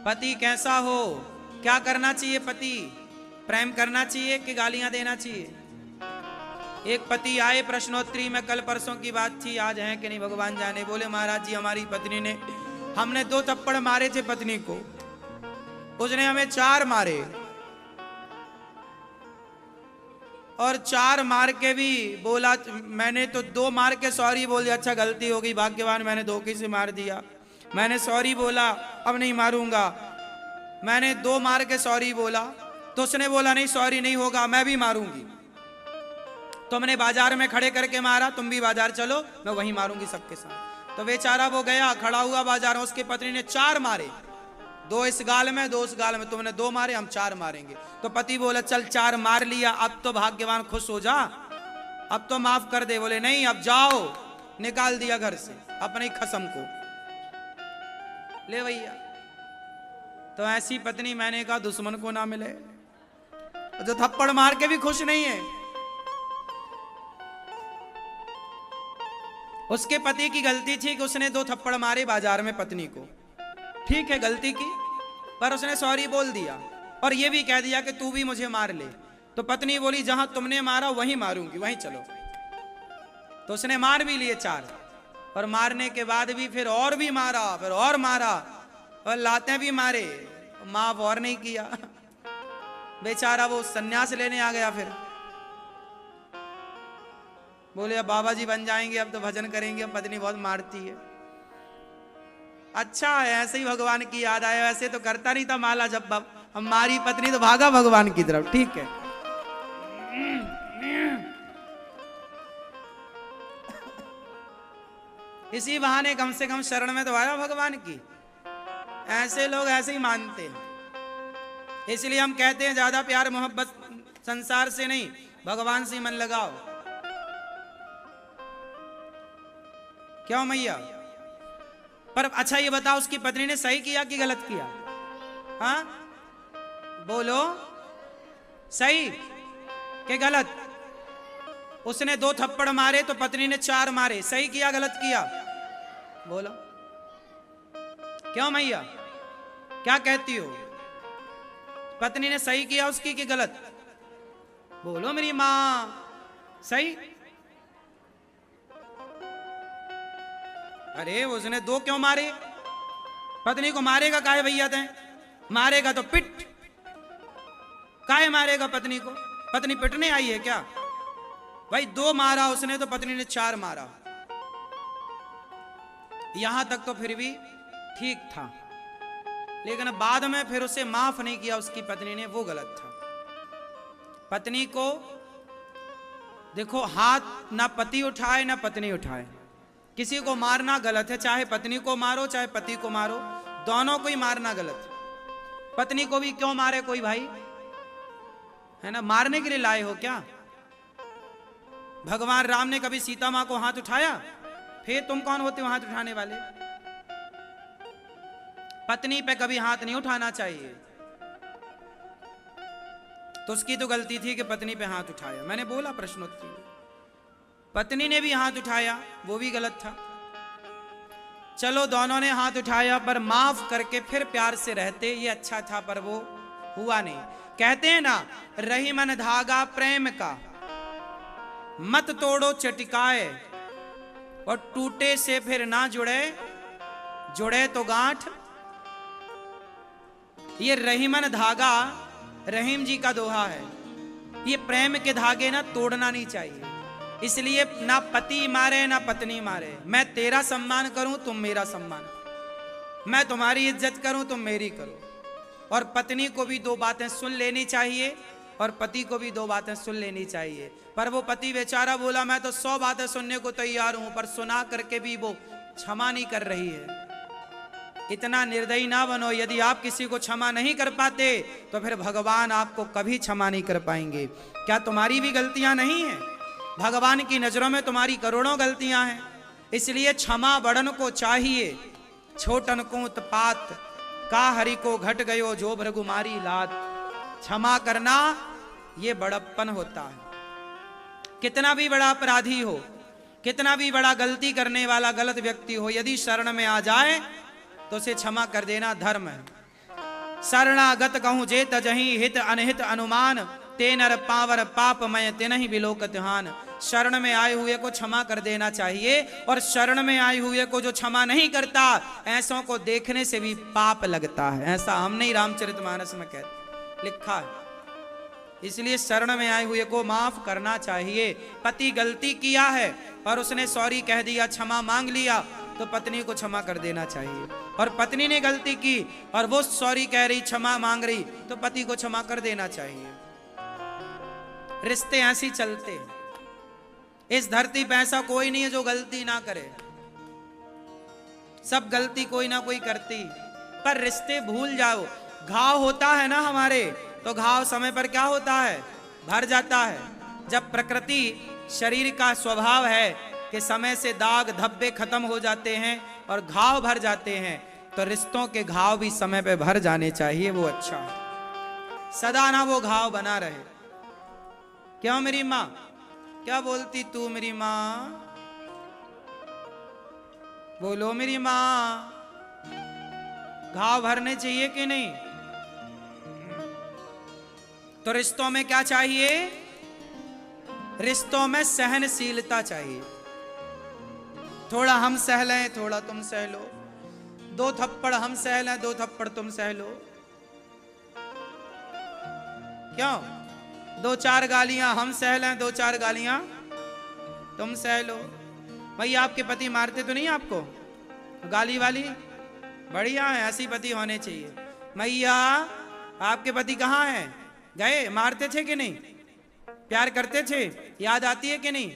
पति कैसा हो, क्या करना चाहिए? पति प्रेम करना चाहिए कि गालियां देना चाहिए? एक पति आए प्रश्नोत्तरी में, कल परसों की बात थी, आज है कि नहीं भगवान जाने। बोले महाराज जी हमारी पत्नी ने, हमने 2 थप्पड़ मारे थे पत्नी को, उसने हमें 4 मारे, और 4 मार के भी बोला, मैंने तो 2 मार के सॉरी बोल दिया, अच्छा गलती हो गई, भाग्यवान मैंने धोखे से मार दिया, मैंने सॉरी बोला अब नहीं मारूंगा। मैंने 2 मार के सॉरी बोला तो उसने बोला नहीं सॉरी नहीं होगा, मैं भी मारूंगी। तुमने बाजार में खड़े करके मारा, तुम भी बाजार चलो, मैं वहीं मारूंगी सबके साथ। तो बेचारा वो गया, खड़ा हुआ बाजार में, उसकी पत्नी ने 4 मारे, 2 इस गाल में 2 उस गाल में, तुमने 2 मारे हम 4 मारेंगे। तो पति बोला चल 4 मार लिया, अब तो भाग्यवान खुश हो जा, अब तो माफ कर दे। बोले नहीं अब जाओ, निकाल दिया घर से अपनी खसम को, ले भैया। तो ऐसी पत्नी मैंने कहा दुश्मन को ना मिले, जो थप्पड़ मार के भी खुश नहीं है। उसके पति की गलती थी कि उसने 2 थप्पड़ मारे बाजार में पत्नी को, ठीक है गलती की, पर उसने सॉरी बोल दिया और ये भी कह दिया कि तू भी मुझे मार ले। तो पत्नी बोली जहां तुमने मारा वहीं मारूंगी, वहीं चलो। तो उसने मार भी लिए 4, और मारने के बाद भी फिर और भी मारा, फिर और मारा, और लाते भी मारे, माफ और नहीं किया। बेचारा वो सन्यास लेने आ गया। फिर बोले अब बाबा जी बन जाएंगे, अब तो भजन करेंगे, अब पत्नी बहुत मारती है। अच्छा है, ऐसे ही भगवान की याद आया, वैसे तो करता नहीं था माला जब हमारी पत्नी तो भागा भगवान की तरफ, ठीक है। इसी बहाने कम से कम शरण में तो आया भगवान की। ऐसे लोग ऐसे ही मानते हैं, इसलिए हम कहते हैं ज्यादा प्यार मोहब्बत संसार से नहीं, भगवान से मन लगाओ। क्यों मैया? पर अच्छा ये बताओ उसकी पत्नी ने सही किया कि गलत किया? हाँ बोलो, सही कि गलत? उसने 2 थप्पड़ मारे तो पत्नी ने 4 मारे, सही किया गलत किया? बोलो क्यों मैया, क्या कहती हो? पत्नी ने सही किया उसकी कि गलत? बोलो मेरी मां, सही। अरे उसने 2 क्यों मारे? पत्नी को मारेगा काहे भैया? ते मारेगा तो पिट, काहे मारेगा पत्नी को? पत्नी पिटने आई है क्या भाई? 2 मारा उसने तो पत्नी ने 4 मारा, यहां तक तो फिर भी ठीक था, लेकिन बाद में फिर उसे माफ नहीं किया उसकी पत्नी ने, वो गलत था। पत्नी को देखो, हाथ ना पति उठाए ना पत्नी उठाए, किसी को मारना गलत है, चाहे पत्नी को मारो चाहे पति को मारो, दोनों को ही मारना गलत है। पत्नी को भी क्यों मारे कोई भाई, है ना? मारने के लिए लाए हो क्या? भगवान राम ने कभी सीता मां को हाथ उठाया? फिर तुम कौन होते हो हाथ उठाने वाले? पत्नी पे कभी हाथ नहीं उठाना चाहिए। तो उसकी तो गलती थी कि पत्नी पे हाथ उठाया। मैंने बोला प्रश्नोत्तरी में, पत्नी ने भी हाथ उठाया, वो भी गलत था। चलो दोनों ने हाथ उठाया, पर माफ करके फिर प्यार से रहते, ये अच्छा था, पर वो हुआ नहीं। कहते हैं ना, रही मन धागा प्रेम का, मत तोड़ो चटकाए, और टूटे से फिर ना जुड़े, जुड़े तो गांठ। ये रहीमन धागा रहीम जी का दोहा है। ये प्रेम के धागे ना तोड़ना नहीं चाहिए, इसलिए ना पति मारे ना पत्नी मारे। मैं तेरा सम्मान करूं तुम मेरा सम्मान, मैं तुम्हारी इज्जत करूं तुम मेरी करो। और पत्नी को भी 2 बातें सुन लेनी चाहिए और पति को भी 2 बातें सुन लेनी चाहिए। पर वो पति बेचारा बोला मैं तो 100 बातें सुनने को तैयार हूं, पर सुना करके भी वो क्षमा नहीं कर रही है। इतना निर्दयी ना बनो। यदि आप किसी को क्षमा नहीं कर पाते तो फिर भगवान आपको कभी क्षमा नहीं कर पाएंगे। क्या तुम्हारी भी गलतियां नहीं है? भगवान की नजरों में तुम्हारी करोड़ों गलतियां हैं, इसलिए क्षमा बड़न को चाहिए, छोटन को उत्पात का हरि को घट गयो जो भृगुमारी लात। क्षमा करना ये बड़प्पन होता है। कितना भी बड़ा अपराधी हो, कितना भी बड़ा गलती करने वाला गलत व्यक्ति हो, यदि शरण में आ जाए तो उसे क्षमा कर देना धर्म है। शरणागत कहूँ जे तजही हित अनहित अनुमान, ते नर पावर पाप मय तिनहि बिलोकत हान। शरण में आए हुए को क्षमा कर देना चाहिए, और शरण में आए हुए को जो क्षमा नहीं करता, ऐसों को देखने से भी पाप लगता है। ऐसा हमने ही रामचरितमानस में कहते लिखा है। इसलिए शरण में आए हुए को माफ करना चाहिए। पति गलती किया है और उसने सॉरी कह दिया, क्षमा मांग लिया, तो पत्नी को क्षमा कर देना चाहिए। और पत्नी ने गलती की और वो सॉरी कह रही, क्षमा मांग रही, तो पति को क्षमा कर देना चाहिए। रिश्ते ऐसे चलते हैं। इस धरती पे ऐसा कोई नहीं है जो गलती ना करे, सब गलती कोई ना कोई करती। पर रिश्ते भूल जाओ। घाव होता है ना हमारे, तो घाव समय पर क्या होता है, भर जाता है। जब प्रकृति शरीर का स्वभाव है कि समय से दाग धब्बे खत्म हो जाते हैं और घाव भर जाते हैं, तो रिश्तों के घाव भी समय पे भर जाने चाहिए। वो अच्छा है, सदा ना वो घाव बना रहे। क्यों मेरी माँ, क्या बोलती तू मेरी माँ, बोलो मेरी माँ। घाव भरने चाहिए कि नहीं? तो रिश्तों में क्या चाहिए? रिश्तों में सहनशीलता चाहिए। थोड़ा हम सह लें, थोड़ा तुम सह लो। 2 थप्पड़ हम सह लें, 2 थप्पड़ तुम सह लो। क्यों? 2-4 गालियां हम सह लें, 2-4 गालियां तुम सह लो। भाई आपके पति मारते तो नहीं आपको? गाली वाली बढ़िया है, ऐसी पति होने चाहिए। मैया आपके पति कहाँ हैं? गए? मारते थे कि नहीं? प्यार करते थे? याद आती है कि नहीं?